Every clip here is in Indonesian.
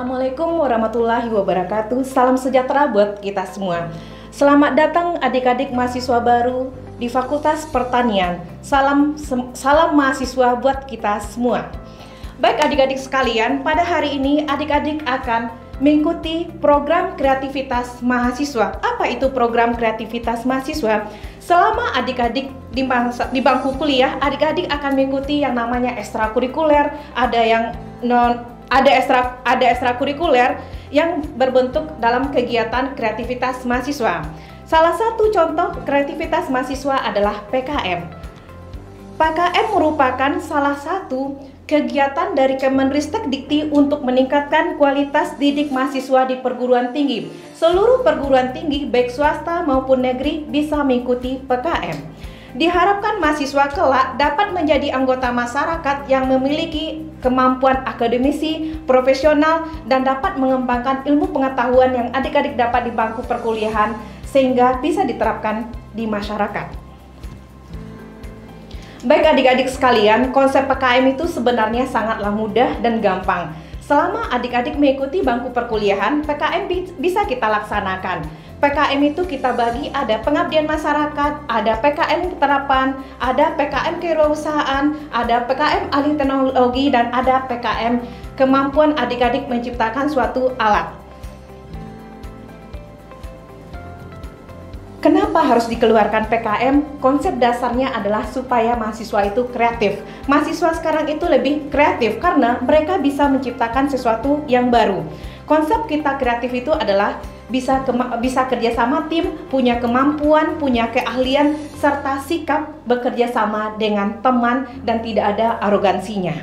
Assalamualaikum warahmatullahi wabarakatuh. Salam sejahtera buat kita semua. Selamat datang adik-adik mahasiswa baru di Fakultas Pertanian. Salam mahasiswa buat kita semua. Baik adik-adik sekalian, pada hari ini adik-adik akan mengikuti program kreativitas mahasiswa. Apa itu program kreativitas mahasiswa? Selama adik-adik di bangku kuliah, adik-adik akan mengikuti yang namanya ekstrakurikuler, ada ekstrakurikuler yang berbentuk dalam kegiatan kreativitas mahasiswa. Salah satu contoh kreativitas mahasiswa adalah PKM. PKM merupakan salah satu kegiatan dari Kemenristek Dikti untuk meningkatkan kualitas didik mahasiswa di perguruan tinggi. Seluruh perguruan tinggi baik swasta maupun negeri bisa mengikuti PKM. Diharapkan mahasiswa kelak dapat menjadi anggota masyarakat yang memiliki kemampuan akademisi, profesional, dan dapat mengembangkan ilmu pengetahuan yang adik-adik dapat di bangku perkuliahan sehingga bisa diterapkan di masyarakat. Baik adik-adik sekalian, konsep PKM itu sebenarnya sangatlah mudah dan gampang. Selama adik-adik mengikuti bangku perkuliahan, PKM bisa kita laksanakan. PKM itu kita bagi ada pengabdian masyarakat, ada PKM terapan, ada PKM kewirausahaan, ada PKM alih teknologi, dan ada PKM kemampuan adik-adik menciptakan suatu alat. Kenapa harus dikeluarkan PKM? Konsep dasarnya adalah supaya mahasiswa itu kreatif. Mahasiswa sekarang itu lebih kreatif karena mereka bisa menciptakan sesuatu yang baru. Konsep kita kreatif itu adalah bisa kerja sama tim, punya kemampuan, punya keahlian, serta sikap bekerja sama dengan teman dan tidak ada arogansinya.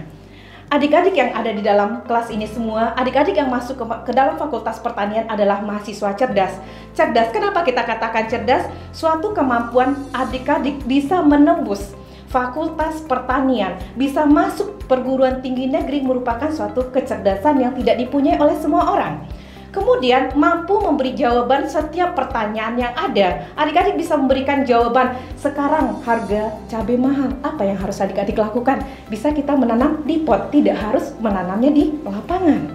Adik-adik yang ada di dalam kelas ini semua, adik-adik yang masuk ke dalam Fakultas Pertanian adalah mahasiswa cerdas. Cerdas, kenapa kita katakan cerdas? Suatu kemampuan adik-adik bisa menembus Fakultas Pertanian, bisa masuk perguruan tinggi negeri merupakan suatu kecerdasan yang tidak dipunyai oleh semua orang. Kemudian mampu memberi jawaban setiap pertanyaan yang ada. Adik-adik bisa memberikan jawaban, sekarang harga cabai mahal, apa yang harus adik-adik lakukan? Bisa kita menanam di pot, tidak harus menanamnya di lapangan.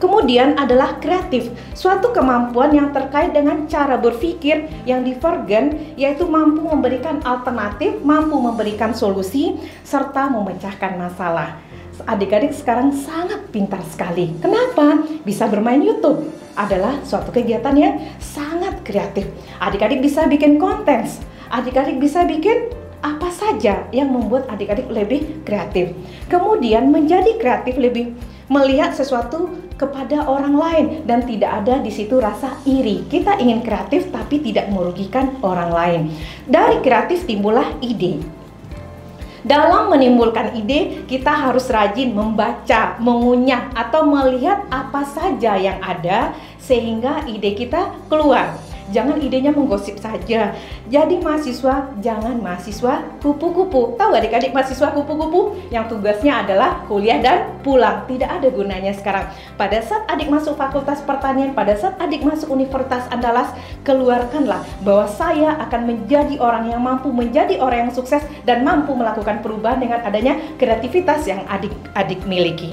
Kemudian adalah kreatif, suatu kemampuan yang terkait dengan cara berpikir yang divergen, yaitu mampu memberikan alternatif, mampu memberikan solusi, serta memecahkan masalah. Adik-adik sekarang sangat pintar sekali. Kenapa? Bisa bermain YouTube. Adalah suatu kegiatan yang sangat kreatif. Adik-adik bisa bikin konten. Adik-adik bisa bikin apa saja yang membuat adik-adik lebih kreatif. Kemudian menjadi kreatif lebih melihat sesuatu kepada orang lain dan tidak ada di situ rasa iri. Kita ingin kreatif tapi tidak merugikan orang lain. Dari kreatif timbullah ide. Dalam menimbulkan ide, kita harus rajin membaca, mengunyah, atau melihat apa saja yang ada sehingga ide kita keluar. Jangan idenya menggosip saja. Jadi mahasiswa, jangan mahasiswa kupu-kupu. Tahu gak adik-adik mahasiswa kupu-kupu? Yang tugasnya adalah kuliah dan pulang. Tidak ada gunanya sekarang. Pada saat adik masuk Fakultas Pertanian, pada saat adik masuk Universitas Andalas, keluarkanlah bahwa saya akan menjadi orang yang mampu, menjadi orang yang sukses, dan mampu melakukan perubahan dengan adanya kreativitas yang adik-adik miliki.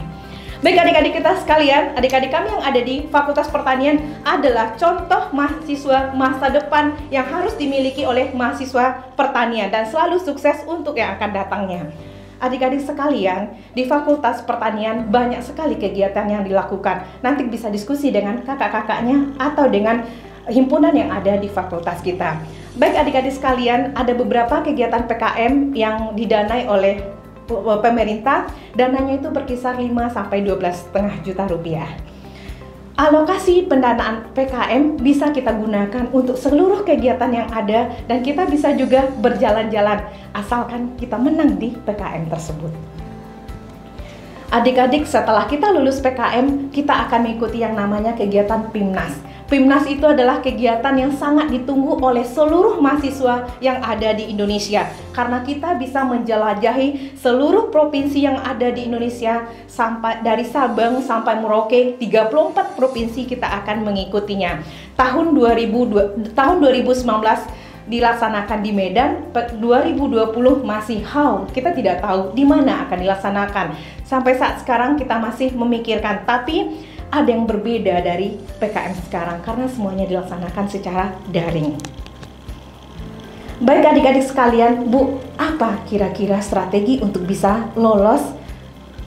Baik adik-adik kita sekalian, adik-adik kami yang ada di Fakultas Pertanian adalah contoh mahasiswa masa depan yang harus dimiliki oleh mahasiswa pertanian dan selalu sukses untuk yang akan datangnya. Adik-adik sekalian, di Fakultas Pertanian banyak sekali kegiatan yang dilakukan. Nanti bisa diskusi dengan kakak-kakaknya atau dengan himpunan yang ada di fakultas kita. Baik adik-adik sekalian, ada beberapa kegiatan PKM yang didanai oleh pemerintah, dananya itu berkisar 5-12,5 juta rupiah. Alokasi pendanaan PKM bisa kita gunakan untuk seluruh kegiatan yang ada dan kita bisa juga berjalan-jalan asalkan kita menang di PKM tersebut. Adik-adik, setelah kita lulus PKM, kita akan mengikuti yang namanya kegiatan PIMNAS. PIMNAS itu adalah kegiatan yang sangat ditunggu oleh seluruh mahasiswa yang ada di Indonesia karena kita bisa menjelajahi seluruh provinsi yang ada di Indonesia sampai dari Sabang sampai Merauke, 34 provinsi kita akan mengikutinya. Tahun 2019 dilaksanakan di Medan, 2020 masih kita tidak tahu di mana akan dilaksanakan. Sampai saat sekarang kita masih memikirkan, tapi ada yang berbeda dari PKM sekarang karena semuanya dilaksanakan secara daring. Baik adik-adik sekalian, Bu, apa kira-kira strategi untuk bisa lolos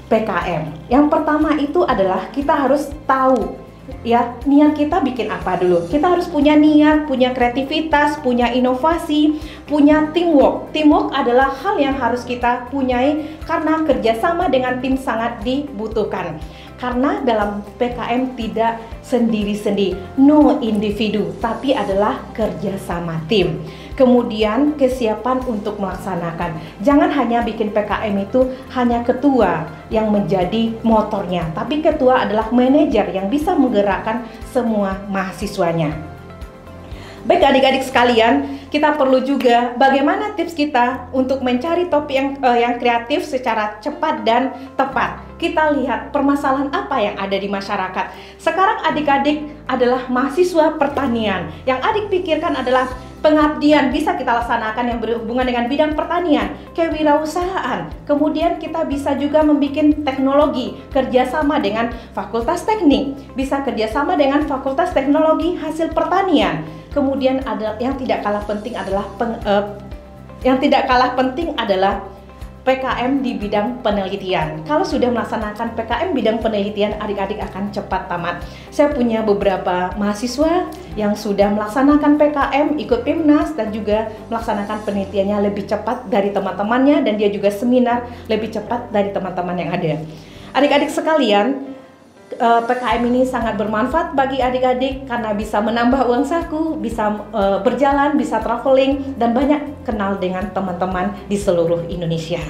PKM? Yang pertama itu adalah kita harus tahu ya, niat kita bikin apa dulu. Kita harus punya niat, punya kreativitas, punya inovasi, punya teamwork. Teamwork adalah hal yang harus kita punyai karena kerjasama dengan tim sangat dibutuhkan. Karena dalam PKM tidak sendiri-sendiri, no individu, tapi adalah kerjasama tim. Kemudian kesiapan untuk melaksanakan. Jangan hanya bikin PKM itu hanya ketua yang menjadi motornya, tapi ketua adalah manajer yang bisa menggerakkan semua mahasiswanya. Baik adik-adik sekalian, kita perlu juga bagaimana tips kita untuk mencari topik yang kreatif secara cepat dan tepat. Kita lihat permasalahan apa yang ada di masyarakat. Sekarang adik-adik adalah mahasiswa pertanian. Yang adik pikirkan adalah pengabdian bisa kita laksanakan yang berhubungan dengan bidang pertanian, kewirausahaan. Kemudian kita bisa juga membuat teknologi, kerjasama dengan fakultas teknik, bisa kerjasama dengan fakultas teknologi hasil pertanian. Kemudian ada yang tidak kalah penting adalah PKM di bidang penelitian. Kalau sudah melaksanakan PKM bidang penelitian, adik-adik akan cepat tamat. Saya punya beberapa mahasiswa yang sudah melaksanakan PKM, ikut PIMNAS, dan juga melaksanakan penelitiannya lebih cepat dari teman-temannya, dan dia juga seminar lebih cepat dari teman-teman yang ada. Adik-adik sekalian, PKM ini sangat bermanfaat bagi adik-adik karena bisa menambah uang saku, bisa berjalan, bisa traveling, dan banyak kenal dengan teman-teman di seluruh Indonesia.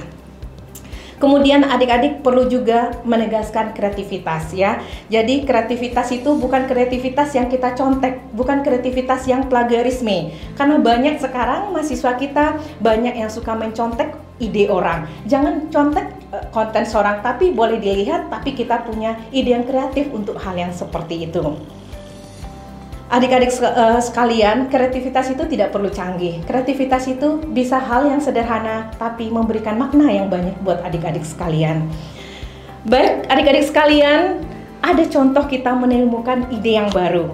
Kemudian adik-adik perlu juga menegaskan kreativitas ya. Jadi kreativitas itu bukan kreativitas yang kita contek, bukan kreativitas yang plagiarisme. Karena banyak sekarang mahasiswa kita banyak yang suka mencontek ide orang. Jangan contek konten seorang, tapi boleh dilihat, tapi kita punya ide yang kreatif untuk hal yang seperti itu. Adik-adik sekalian, kreativitas itu tidak perlu canggih. Kreativitas itu bisa hal yang sederhana, tapi memberikan makna yang banyak buat adik-adik sekalian. Baik, adik-adik sekalian, ada contoh kita menemukan ide yang baru.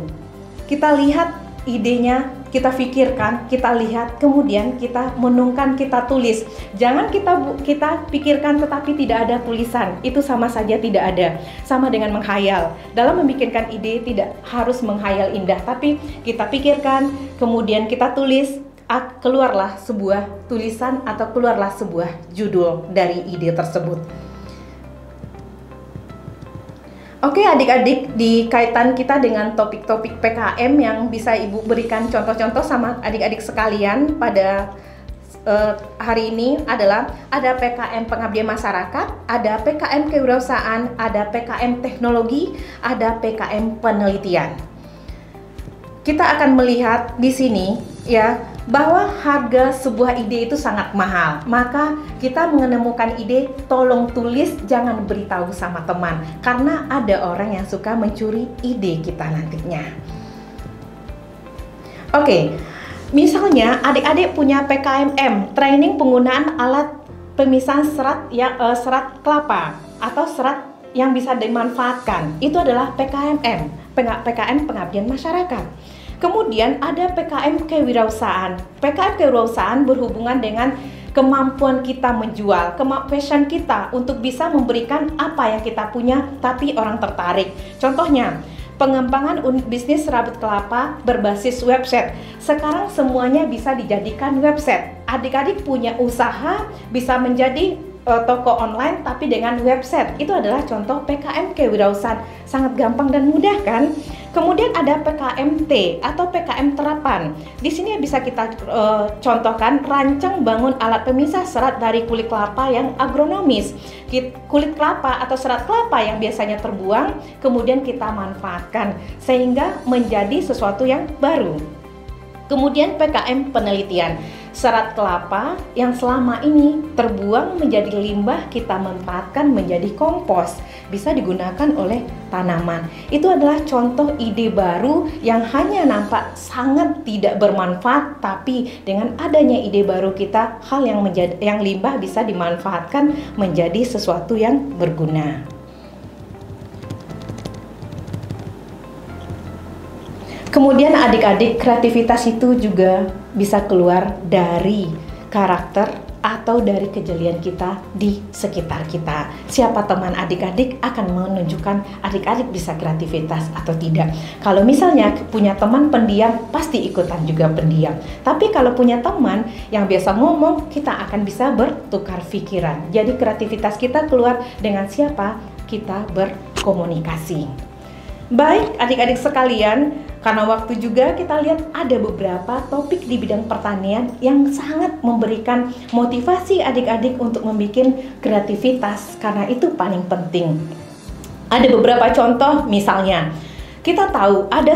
Kita lihat idenya, kita pikirkan, kita lihat, kemudian kita menungkan, kita tulis. Jangan kita pikirkan tetapi tidak ada tulisan. Itu sama saja tidak ada. Sama dengan menghayal. Dalam memikirkan ide tidak harus menghayal indah, tapi kita pikirkan, kemudian kita tulis, keluarlah sebuah tulisan atau keluarlah sebuah judul dari ide tersebut. Oke adik-adik, di kaitan kita dengan topik-topik PKM yang bisa Ibu berikan contoh-contoh sama adik-adik sekalian pada hari ini adalah ada PKM pengabdian masyarakat, ada PKM kewirausahaan, ada PKM teknologi, ada PKM penelitian. Kita akan melihat di sini ya bahwa harga sebuah ide itu sangat mahal. Maka kita menemukan ide, tolong tulis, jangan beritahu sama teman, karena ada orang yang suka mencuri ide kita nantinya. Oke, misalnya adik-adik punya PKMM, training penggunaan alat pemisahan serat kelapa atau serat yang bisa dimanfaatkan. Itu adalah PKMM, PKM pengabdian masyarakat. Kemudian ada PKM kewirausahaan. PKM kewirausahaan berhubungan dengan kemampuan kita menjual, passion kita untuk bisa memberikan apa yang kita punya tapi orang tertarik. Contohnya, pengembangan bisnis serabut kelapa berbasis website. Sekarang semuanya bisa dijadikan website. Adik-adik punya usaha bisa menjadi toko online tapi dengan website. Itu adalah contoh PKM kewirausahaan. Sangat gampang dan mudah kan? Kemudian ada PKMT atau PKM terapan. Di sini bisa kita contohkan rancang bangun alat pemisah serat dari kulit kelapa yang agronomis. Kulit kelapa atau serat kelapa yang biasanya terbuang, kemudian kita manfaatkan sehingga menjadi sesuatu yang baru. Kemudian PKM penelitian. Serat kelapa yang selama ini terbuang menjadi limbah kita manfaatkan menjadi kompos, bisa digunakan oleh tanaman. Itu adalah contoh ide baru yang hanya nampak sangat tidak bermanfaat, tapi dengan adanya ide baru kita, hal yang limbah bisa dimanfaatkan menjadi sesuatu yang berguna. Kemudian adik-adik, kreativitas itu juga bisa keluar dari karakter atau dari kejelian kita di sekitar kita. Siapa teman adik-adik akan menunjukkan adik-adik bisa kreativitas atau tidak. Kalau misalnya punya teman pendiam, pasti ikutan juga pendiam. Tapi kalau punya teman yang biasa ngomong, kita akan bisa bertukar pikiran. Jadi kreativitas kita keluar dengan siapa kita berkomunikasi. Baik adik-adik sekalian, karena waktu juga kita lihat ada beberapa topik di bidang pertanian yang sangat memberikan motivasi adik-adik untuk membuat kreativitas, karena itu paling penting. Ada beberapa contoh, misalnya kita tahu ada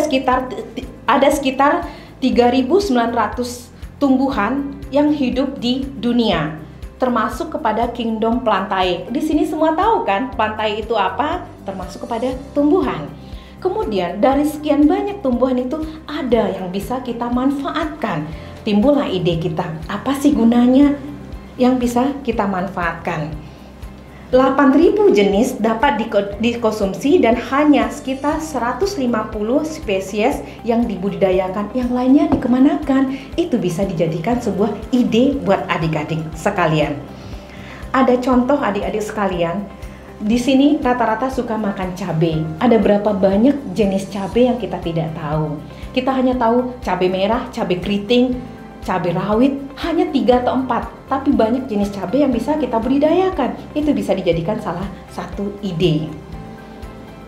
sekitar 3.900 tumbuhan yang hidup di dunia, termasuk kepada kingdom plantae. Di sini semua tahu kan plantae itu apa? Termasuk kepada tumbuhan. Kemudian dari sekian banyak tumbuhan itu ada yang bisa kita manfaatkan. Timbullah ide kita, apa sih gunanya yang bisa kita manfaatkan? 8.000 jenis dapat dikonsumsi dan hanya sekitar 150 spesies yang dibudidayakan, yang lainnya dikemanakan. Itu bisa dijadikan sebuah ide buat adik-adik sekalian. Ada contoh adik-adik sekalian, di sini rata-rata suka makan cabai. Ada berapa banyak jenis cabai yang kita tidak tahu. Kita hanya tahu cabai merah, cabai keriting, cabai rawit, hanya 3 atau 4. Tapi banyak jenis cabai yang bisa kita budidayakan. Itu bisa dijadikan salah satu ide.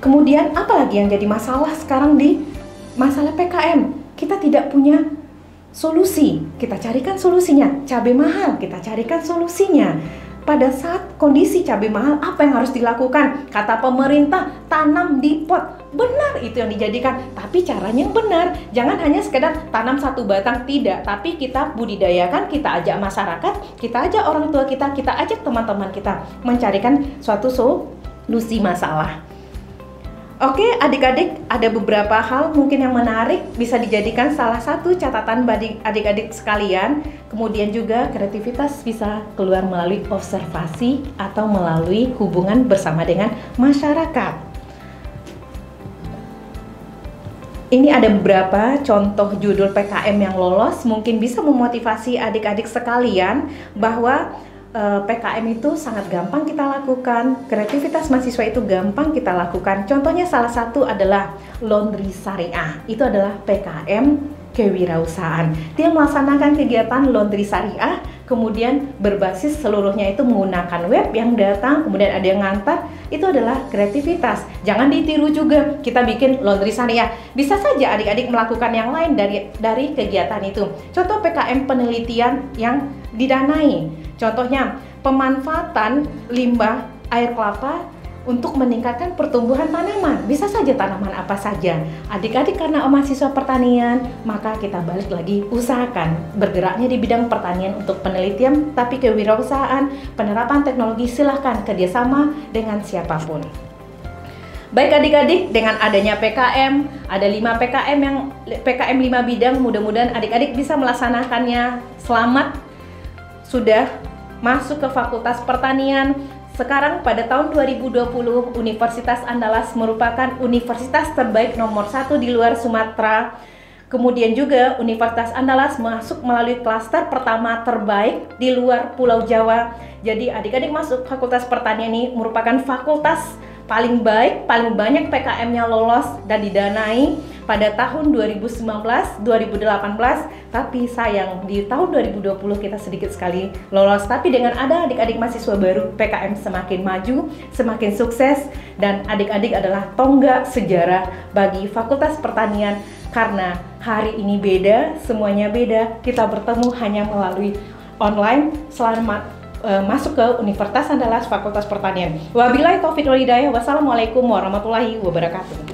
Kemudian apalagi yang jadi masalah sekarang di masalah PKM? Kita tidak punya solusi. Kita carikan solusinya. Cabai mahal, kita carikan solusinya. Pada saat kondisi cabai mahal, apa yang harus dilakukan? Kata pemerintah, tanam di pot. Benar itu yang dijadikan, tapi caranya yang benar. Jangan hanya sekedar tanam satu batang, tidak. Tapi kita budidayakan, kita ajak masyarakat, kita ajak orang tua kita ajak teman-teman kita mencarikan suatu solusi masalah. Oke adik-adik, ada beberapa hal mungkin yang menarik bisa dijadikan salah satu catatan bagi adik-adik sekalian. Kemudian juga kreativitas bisa keluar melalui observasi atau melalui hubungan bersama dengan masyarakat. Ini ada beberapa contoh judul PKM yang lolos, mungkin bisa memotivasi adik-adik sekalian bahwa PKM itu sangat gampang kita lakukan, kreativitas mahasiswa itu gampang kita lakukan. Contohnya salah satu adalah laundry syariah. Itu adalah PKM kewirausahaan. Dia melaksanakan kegiatan laundry syariah, kemudian berbasis seluruhnya itu menggunakan web, yang datang, kemudian ada yang ngantar. Itu adalah kreativitas. Jangan ditiru juga, kita bikin laundry syariah. Bisa saja adik-adik melakukan yang lain dari kegiatan itu. Contoh PKM penelitian yang didanai. Contohnya, pemanfaatan limbah air kelapa untuk meningkatkan pertumbuhan tanaman. Bisa saja tanaman apa saja. Adik-adik karena mahasiswa pertanian, maka kita balik lagi usahakan bergeraknya di bidang pertanian untuk penelitian, tapi kewirausahaan, penerapan teknologi silahkan kerjasama dengan siapapun. Baik adik-adik, dengan adanya PKM, ada 5 PKM 5 bidang, mudah-mudahan adik-adik bisa melaksanakannya. Selamat sudah masuk ke Fakultas Pertanian. Sekarang pada tahun 2020, Universitas Andalas merupakan universitas terbaik nomor 1 di luar Sumatera. Kemudian juga Universitas Andalas masuk melalui klaster pertama terbaik di luar Pulau Jawa. Jadi adik-adik masuk Fakultas Pertanian ini merupakan fakultas paling baik, paling banyak PKM-nya lolos dan didanai pada tahun 2019-2018, tapi sayang di tahun 2020 kita sedikit sekali lolos. Tapi dengan ada adik-adik mahasiswa baru, PKM semakin maju, semakin sukses, dan adik-adik adalah tonggak sejarah bagi Fakultas Pertanian karena hari ini beda, semuanya beda, kita bertemu hanya melalui online. Selamat masuk ke Universitas Andalas Fakultas Pertanian. Wabillahi taufiq wal hidayah. Wassalamualaikum warahmatullahi wabarakatuh.